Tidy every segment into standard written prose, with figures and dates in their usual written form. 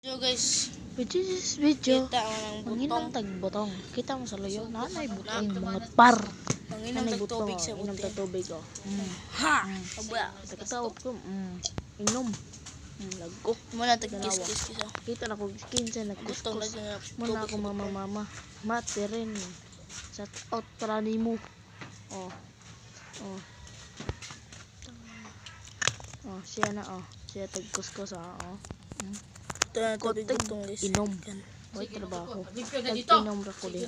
So guys, With this video, kita mo ng butong. manginang tagbutong. Kita mo sa layo, nanay butong mga par. Manginom Nanay ng tubig sa inom buti. ta tubig oh. Ha! Abya. Takitaot ko, inom. Lagok. Muna tagkis-kis kisa. Kita na ko kinsa Butong nagkuskus. lagi nga Muna tubig ako sa buti. mama. Mate rin. Shout out para nimo. Oh. Oh. Oh, siya na oh. Siya tagkuskus oh. Ito na tubig Kotig butong guys. inom. Yan. May trabaho. dito. Inom ra ko diha.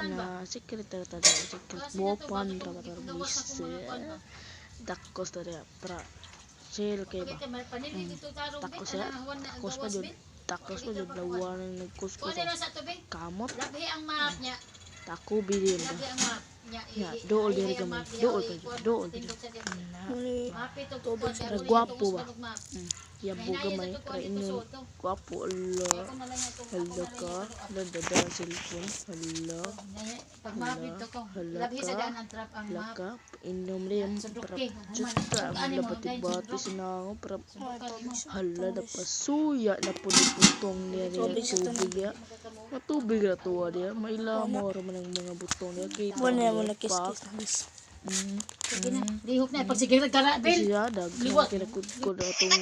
Na secretary tada secret bopan ra bis dakos tada pra sale kay ba takos ya takos pa jud lawan nagkuskus kamot tako bilin ba ya dool diri gamay dool pa jud Tubig sa buti. gwapo ba yabo gamay kay inyo gwapo ala hala ka dadada cellphone hala laka inom rin para juta ang labati-bati sinango para hala na pasuya na putong niya tubig ya matubig na tuwa niya mailamo raman ang mga butong niya kita Muna mo na kiss-kiss. Lihok na pag sige nagkara bil. siya daghang kinakudkod atong